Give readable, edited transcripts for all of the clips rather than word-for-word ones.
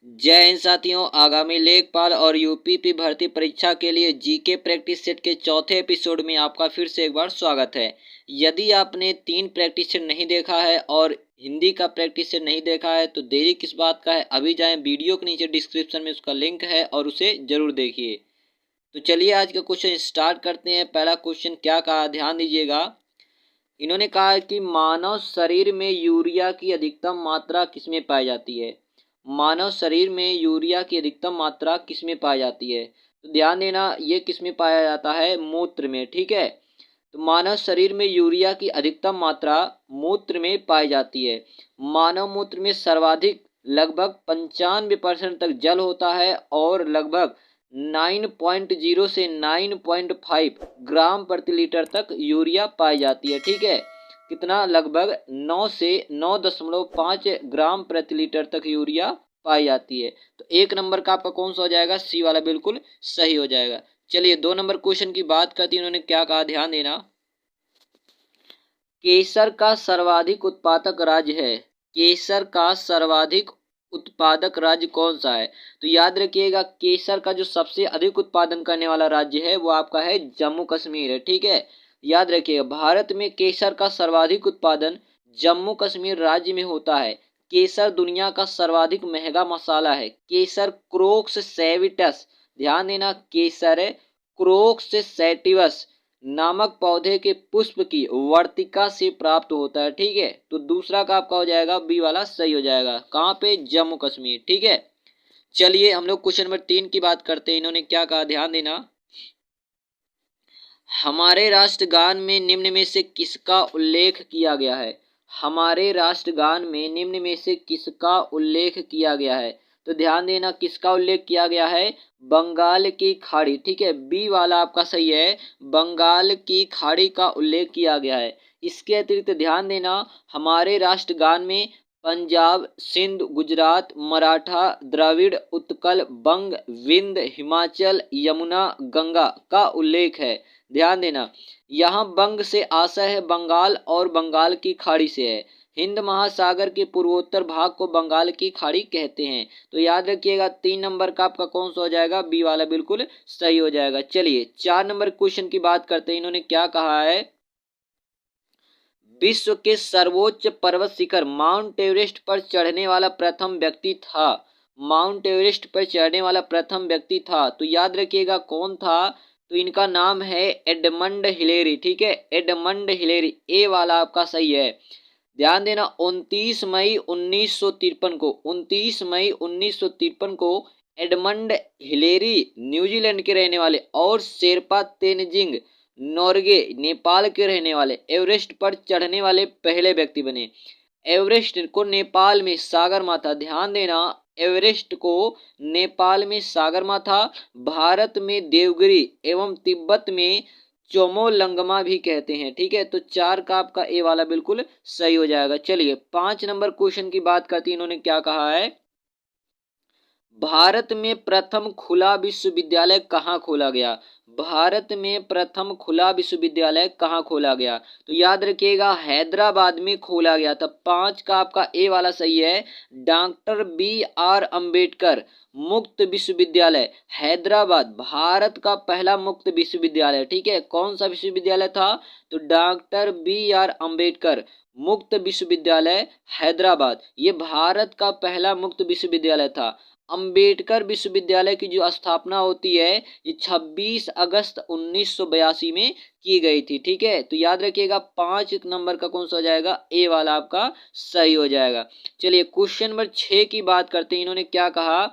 जय हिंद साथियों। आगामी लेखपाल और यूपीपी भर्ती परीक्षा के लिए जीके प्रैक्टिस सेट के चौथे एपिसोड में आपका फिर से एक बार स्वागत है। यदि आपने 3 प्रैक्टिस सेट नहीं देखा है और हिंदी का प्रैक्टिस सेट नहीं देखा है तो देरी किस बात का है, अभी जाएं, वीडियो के नीचे डिस्क्रिप्शन में उसका लिंक है और उसे जरूर देखिए। तो चलिए आज का क्वेश्चन स्टार्ट करते हैं। पहला क्वेश्चन क्या कहा, ध्यान दीजिएगा। इन्होंने कहा है कि मानव शरीर में यूरिया की अधिकतम मात्रा किसमें पाई जाती है। मानव शरीर में यूरिया की अधिकतम मात्रा किसमें पाई जाती है। तो ध्यान देना, ये किसमें पाया जाता है, मूत्र में। ठीक है, तो मानव शरीर में यूरिया की अधिकतम मात्रा मूत्र में पाई जाती है। मानव मूत्र में सर्वाधिक लगभग 95% तक जल होता है और लगभग 9.0 से 9.5 ग्राम प्रति लीटर तक यूरिया पाई जाती है। ठीक है, कितना, लगभग 9 से 9.5 ग्राम प्रति लीटर तक यूरिया पाई जाती है। तो एक नंबर का आपका कौन सा हो जाएगा, सी वाला बिल्कुल सही हो जाएगा। चलिए 2 नंबर क्वेश्चन की बात करते हैं। उन्होंने क्या कहा, ध्यान देना। केसर का सर्वाधिक उत्पादक राज्य है। केसर का सर्वाधिक उत्पादक राज्य कौन सा है। तो याद रखिएगा, केसर का जो सबसे अधिक उत्पादन करने वाला राज्य है वो आपका है जम्मू कश्मीर है। ठीक है, याद रखिएगा, भारत में केसर का सर्वाधिक उत्पादन जम्मू कश्मीर राज्य में होता है। केसर दुनिया का सर्वाधिक महंगा मसाला है। केसर क्रोक्स सैटिवस, ध्यान देना, केसर क्रोक्स सैटिवस नामक पौधे के पुष्प की वर्तिका से प्राप्त होता है। ठीक है, तो दूसरा का आपका हो जाएगा बी वाला सही हो जाएगा। कहाँ पे, जम्मू कश्मीर। ठीक है, चलिए हम लोग क्वेश्चन नंबर 3 की बात करते हैं। इन्होंने क्या कहा, ध्यान देना। हमारे राष्ट्रगान में निम्न में से किसका उल्लेख किया गया है। हमारे राष्ट्रगान में निम्न में से किसका उल्लेख किया गया है। तो ध्यान देना, किसका उल्लेख किया गया है, बंगाल की खाड़ी। ठीक है, बी वाला आपका सही है, बंगाल की खाड़ी का उल्लेख किया गया है। इसके अतिरिक्त ध्यान देना, हमारे राष्ट्रगान में पंजाब, सिंध, गुजरात, मराठा, द्रविड़, उत्कल, बंग, विंध्य, हिमाचल, यमुना, गंगा का उल्लेख है। ध्यान देना, यहाँ बंग से आशय है बंगाल और बंगाल की खाड़ी से है। हिंद महासागर के पूर्वोत्तर भाग को बंगाल की खाड़ी कहते हैं। तो याद रखिएगा 3 नंबर का आपका कौन सा हो जाएगा, बी वाला बिल्कुल सही हो जाएगा। चलिए 4 नंबर क्वेश्चन की बात करते हैं। इन्होंने क्या कहा है, विश्व के सर्वोच्च पर्वत शिखर माउंट एवरेस्ट पर चढ़ने वाला प्रथम व्यक्ति था। माउंट एवरेस्ट पर चढ़ने वाला प्रथम व्यक्ति था, तो याद रखिएगा कौन था। तो इनका नाम है एडमंड हिलेरी। ठीक है, एडमंड हिलेरी, ए वाला आपका सही है। ध्यान देना, 29 मई 1953 को 29 मई 1953 को एडमंड हिलेरी न्यूजीलैंड के रहने वाले और शेरपा तेनजिंग नोर्गे नेपाल के रहने वाले एवरेस्ट पर चढ़ने वाले पहले व्यक्ति बने। एवरेस्ट को नेपाल में सागरमाथा, ध्यान देना, एवरेस्ट को नेपाल में सागरमाथा, भारत में देवगिरी एवं तिब्बत में चोमोलंगमा भी कहते हैं। ठीक है, तो 4 का आपका ए वाला बिल्कुल सही हो जाएगा। चलिए 5 नंबर क्वेश्चन की बात करती है। इन्होंने क्या कहा है, भारत में प्रथम खुला विश्वविद्यालय कहाँ खोला गया। भारत में प्रथम खुला विश्वविद्यालय कहाँ खोला गया। तो याद रखिएगा हैदराबाद में खोला गया था। 5 का आपका ए वाला सही है, डॉक्टर BR अम्बेडकर मुक्त विश्वविद्यालय हैदराबाद भारत का पहला मुक्त विश्वविद्यालय। ठीक है, कौन सा विश्वविद्यालय था, तो डॉक्टर BR अम्बेडकर मुक्त विश्वविद्यालय हैदराबाद, ये भारत का पहला मुक्त विश्वविद्यालय था। अंबेडकर विश्वविद्यालय की जो स्थापना होती है ये 26 अगस्त 1982 में की गई थी। ठीक है, तो याद रखिएगा 5 नंबर का कौन सा हो जाएगा, ए वाला आपका सही हो जाएगा। चलिए क्वेश्चन नंबर 6 की बात करते हैं। इन्होंने क्या कहा,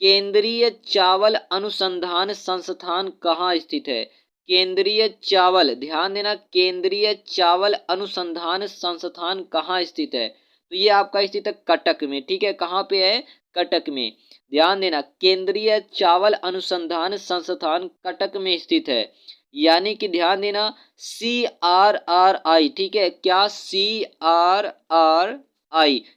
केंद्रीय चावल अनुसंधान संस्थान कहाँ स्थित है। केंद्रीय चावल, ध्यान देना, केंद्रीय चावल अनुसंधान संस्थान कहाँ स्थित है। तो ये आपका स्थित है कटक में। ठीक है, कहाँ पे है, कटक में। ध्यान देना, केंद्रीय चावल अनुसंधान संस्थान कटक में स्थित है। यानी कि ध्यान देना CRRI। ठीक है, क्या, CRRI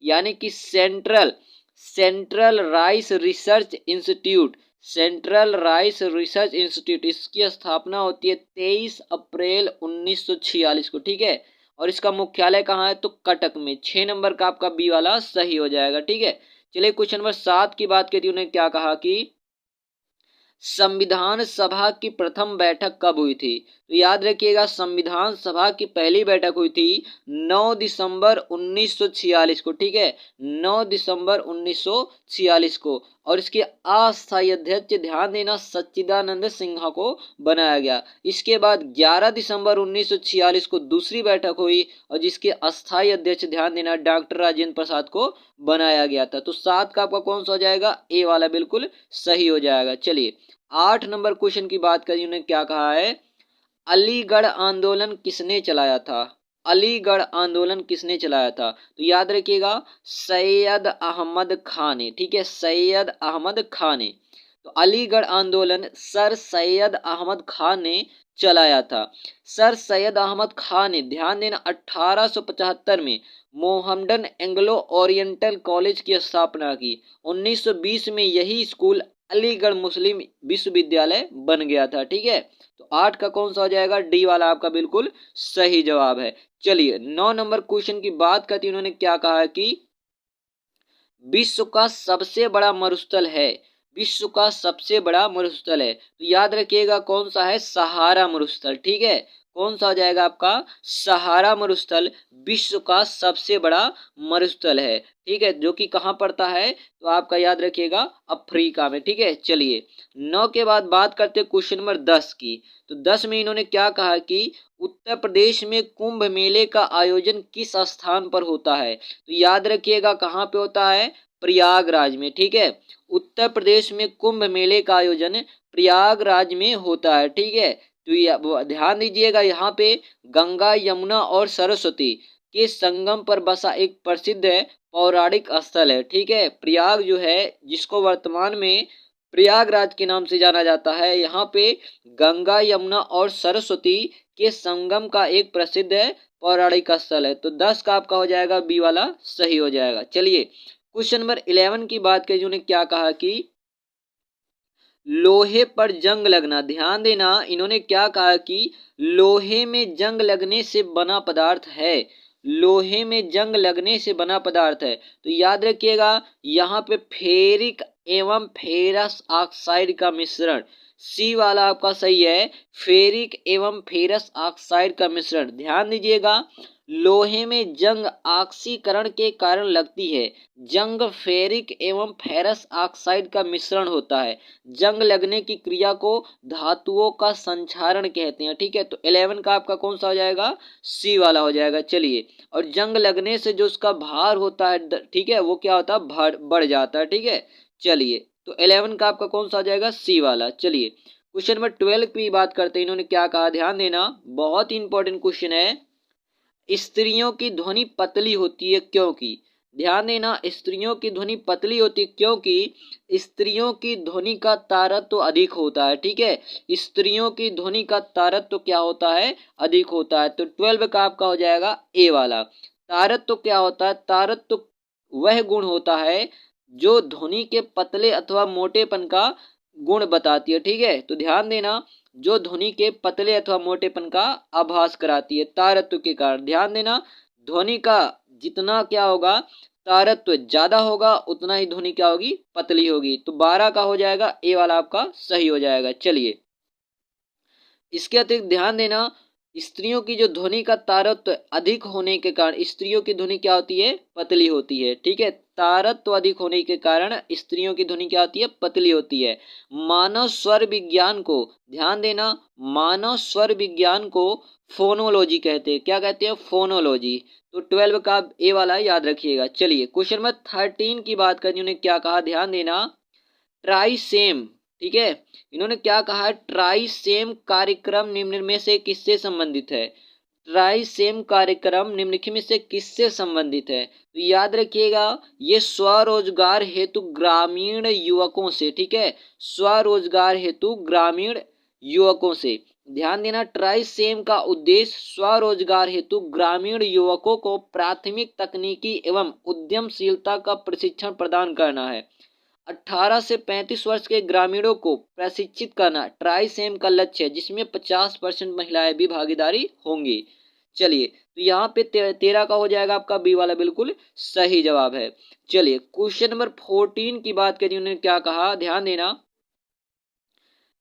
यानी कि central rice research institute. Central rice research institute, इसकी स्थापना होती है 23 अप्रैल 1946 को। ठीक है, और इसका मुख्यालय कहाँ है, तो कटक में। 6 नंबर का आपका बी वाला सही हो जाएगा। ठीक है, चलिए क्वेश्चन नंबर 7 की बात करती, उन्होंने क्या कहा कि संविधान सभा की प्रथम बैठक कब हुई थी? तो याद रखिएगा, संविधान सभा की पहली बैठक हुई थी 9 दिसंबर 1946 को। ठीक है, 9 दिसंबर 1946 को। और इसके अस्थायी अध्यक्ष, ध्यान देना, सच्चिदानंद सिन्हा को बनाया गया। इसके बाद 11 दिसंबर 1946 को दूसरी बैठक हुई और जिसके अस्थायी अध्यक्ष, ध्यान देना, डॉक्टर राजेंद्र प्रसाद को बनाया गया था। तो 7 का आपका कौन सा हो जाएगा? ए वाला बिल्कुल सही हो जाएगा। चलिए 8 नंबर क्वेश्चन की बात करें, उन्होंने क्या कहा है, अलीगढ़ आंदोलन किसने चलाया था? अलीगढ़ आंदोलन किसने चलाया था? तो याद रखिएगा, सैयद अहमद खान ने। ठीक है, सैयद अहमद खान ने। तो अलीगढ़ आंदोलन सर सैयद अहमद खान ने चलाया था। सर सैयद अहमद खान ने, ध्यान देना, 1875 में मोहम्मडन एंग्लो ओरिएंटल कॉलेज की स्थापना की। 1920 में यही स्कूल अलीगढ़ मुस्लिम विश्वविद्यालय बन गया था। ठीक है, तो 8 का कौन सा हो जाएगा? डी वाला आपका बिल्कुल सही जवाब है। चलिए 9 नंबर क्वेश्चन की बात करती, उन्होंने क्या कहा कि विश्व का सबसे बड़ा मरुस्थल है। विश्व का सबसे बड़ा मरुस्थल है, तो याद रखिएगा कौन सा है? सहारा मरुस्थल। ठीक है, कौन सा हो जाएगा आपका? सहारा मरुस्थल विश्व का सबसे बड़ा मरुस्थल है। ठीक है, जो कि कहाँ पड़ता है? तो आपका याद रखिएगा अफ्रीका में। ठीक है, चलिए 9 के बाद बात करते हैं क्वेश्चन नंबर 10 की। तो 10 में इन्होंने क्या कहा कि उत्तर प्रदेश में कुंभ मेले का आयोजन किस स्थान पर होता है? तो याद रखिएगा कहाँ पे होता है? प्रयागराज में। ठीक है, उत्तर प्रदेश में कुंभ मेले का आयोजन प्रयागराज में होता है। ठीक है, तो ध्यान दीजिएगा, यहाँ पे गंगा, यमुना और सरस्वती के संगम पर बसा एक प्रसिद्ध पौराणिक स्थल है। ठीक है, प्रयाग जो है, जिसको वर्तमान में प्रयागराज के नाम से जाना जाता है, यहाँ पे गंगा, यमुना और सरस्वती के संगम का एक प्रसिद्ध पौराणिक स्थल है। तो 10 का आपका हो जाएगा बी वाला सही हो जाएगा। चलिए क्वेश्चन नंबर 11 की बात करें, जिन्होंने क्या कहा कि लोहे पर जंग लगना, ध्यान देना, इन्होंने क्या कहा कि लोहे में जंग लगने से बना पदार्थ है। लोहे में जंग लगने से बना पदार्थ है, तो याद रखिएगा यहाँ पे फेरिक एवं फेरस ऑक्साइड का मिश्रण। सी वाला आपका सही है, फेरिक एवं फेरस ऑक्साइड का मिश्रण। ध्यान दीजिएगा, लोहे में जंग ऑक्सीकरण के कारण लगती है। जंग फेरिक एवं फेरस ऑक्साइड का मिश्रण होता है। जंग लगने की क्रिया को धातुओं का संक्षारण कहते हैं। ठीक है, तो 11 का आपका कौन सा हो जाएगा? सी वाला हो जाएगा। चलिए, और जंग लगने से जो उसका भार होता है, ठीक है, वो क्या होता है? बढ़ जाता है। ठीक है, चलिए तो 11 का आपका कौन सा हो जाएगा? सी वाला। चलिए क्वेश्चन नंबर 12 की बात करते हैं, इन्होंने क्या कहा, ध्यान देना, बहुत ही इंपॉर्टेंट क्वेश्चन है। स्त्रियों की ध्वनि पतली होती है क्योंकि? ध्यान देना, स्त्रियों की ध्वनि पतली होती है क्योंकि स्त्रियों की ध्वनि का तारत्व अधिक होता है। ठीक है, स्त्रियों की ध्वनि का तारत्व क्या होता है? अधिक होता है। तो 12 का आपका हो जाएगा ए वाला। तारत्व क्या होता है? तारत्व वह गुण होता है जो ध्वनि के पतले अथवा मोटेपन का गुण बताती है। ठीक है, तो ध्यान देना, जो ध्वनि के पतले अथवा मोटेपन का आभास कराती है तारत्व के कारण। ध्यान देना, ध्वनि का जितना क्या होगा, तारत्व ज्यादा होगा, उतना ही ध्वनि क्या होगी? पतली होगी। तो 12 का हो जाएगा ए वाला आपका सही हो जाएगा। चलिए इसके अतिरिक्त ध्यान देना, स्त्रियों की जो ध्वनि का तारत्व अधिक होने के कारण स्त्रियों की ध्वनि क्या होती है? पतली होती है। ठीक है, तारत्व अधिक होने के कारण स्त्रियों की ध्वनि क्या होती है? पतली होती है। मानव स्वर विज्ञान को, ध्यान देना, मानव स्वर विज्ञान को फोनोलॉजी कहते हैं। क्या कहते हैं? फोनोलॉजी। तो 12 का ए वाला याद रखिएगा। चलिए क्वेश्चन नंबर 13 की बात करें, उन्होंने क्या कहा, ध्यान देना, ट्राइसेम। ठीक है, इन्होंने क्या कहा है? ट्राइसेम कार्यक्रम निम्न में से किससे संबंधित है? ट्राइसेम कार्यक्रम निम्नलिखित में से किससे संबंधित है? तो याद रखिएगा, ये स्वरोजगार हेतु ग्रामीण युवकों से। ठीक है, स्वरोजगार हेतु ग्रामीण युवकों से। ध्यान देना, ट्राइसेम का उद्देश्य स्वरोजगार हेतु ग्रामीण युवकों को प्राथमिक तकनीकी एवं उद्यमशीलता का प्रशिक्षण प्रदान करना है। 18 से 35 वर्ष के ग्रामीणों को प्रशिक्षित करना ट्राइसेम का लक्ष्य है, जिसमें 50% महिलाएं भी भागीदारी होंगी। चलिए तो यहाँ पे 13 का हो जाएगा आपका बी वाला बिल्कुल सही जवाब है। चलिए क्वेश्चन नंबर 14 की बात करिए, उन्होंने क्या कहा, ध्यान देना।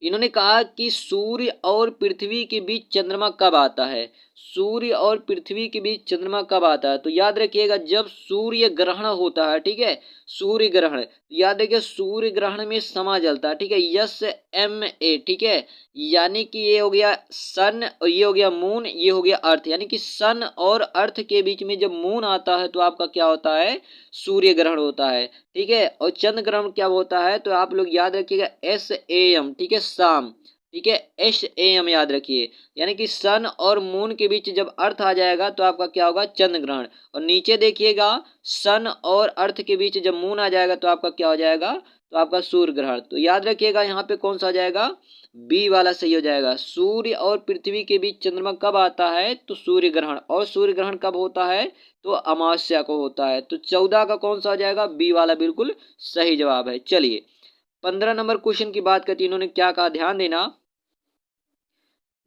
इन्होंने कहा कि सूर्य और पृथ्वी के बीच चंद्रमा कब आता है। सूर्य और पृथ्वी के बीच चंद्रमा कब आता है, तो याद रखिएगा जब सूर्य ग्रहण होता है, ठीक है, सूर्य ग्रहण, याद रखिए सूर्य ग्रहण में समा जलता है, ठीक है, यस एम ए, ठीक है, यानी कि ये हो गया सन और ये हो गया मून, ये हो गया अर्थ, यानी कि सन और अर्थ के बीच में जब मून आता है तो आपका क्या होता है, सूर्य ग्रहण होता है, ठीक है। और चंद्र ग्रहण क्या होता है, तो आप लोग याद रखिएगा एस ए एम, ठीक है, शाम, ठीक है, एस ए एम याद रखिए, यानी कि सन और मून के बीच जब अर्थ आ जाएगा तो आपका क्या होगा, चंद्र ग्रहण। और नीचे देखिएगा सन और अर्थ के बीच जब मून आ जाएगा तो आपका क्या हो जाएगा, तो आपका सूर्य ग्रहण। तो याद रखिएगा यहाँ पे कौन सा आ जाएगा, बी वाला सही हो जाएगा। सूर्य और पृथ्वी के बीच चंद्रमा कब आता है, तो सूर्य ग्रहण, और सूर्य ग्रहण कब होता है, तो अमावस्या को होता है। तो 14 का कौन सा हो जाएगा, बी वाला बिल्कुल सही जवाब है। चलिए 15 नंबर क्वेश्चन की बात करती है, इन्होंने क्या कहा, ध्यान देना।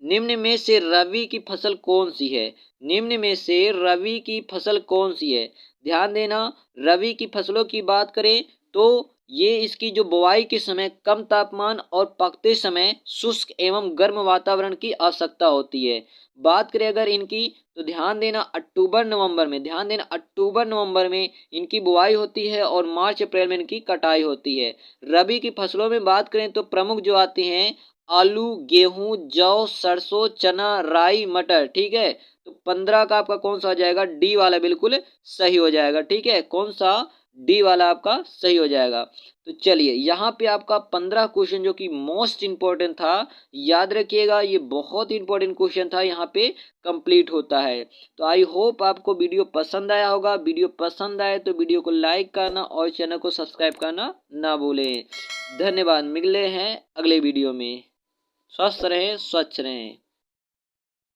निम्न में से रवि की फसल कौन सी है, निम्न में से रवि की फसल कौन सी है, ध्यान देना। रवि की फसलों की बात करें तो ये इसकी जो बुवाई के समय कम तापमान और पकते समय शुष्क एवं गर्म वातावरण की आवश्यकता होती है। बात करें अगर इनकी, तो ध्यान देना अक्टूबर नवंबर में, ध्यान देना अक्टूबर नवंबर में इनकी बुवाई होती है और मार्च अप्रैल में इनकी कटाई होती है। रबी की फसलों में बात करें तो प्रमुख जो आती हैं आलू, गेहूं, जौ, सरसों, चना, राई, मटर, ठीक है। तो 15 का आपका कौन सा हो जाएगा, डी वाला बिल्कुल सही हो जाएगा, ठीक है, कौन सा, डी वाला आपका सही हो जाएगा। तो चलिए यहाँ पे आपका 15 क्वेश्चन जो कि मोस्ट इंपॉर्टेंट था, याद रखिएगा ये बहुत इंपॉर्टेंट क्वेश्चन था, यहाँ पे कंप्लीट होता है। तो आई होप आपको वीडियो पसंद आया होगा। वीडियो पसंद आए तो वीडियो को लाइक करना और चैनल को सब्सक्राइब करना ना भूलें। धन्यवाद, मिलते हैं अगले वीडियो में। स्वस्थ रहें, स्वच्छ रहें।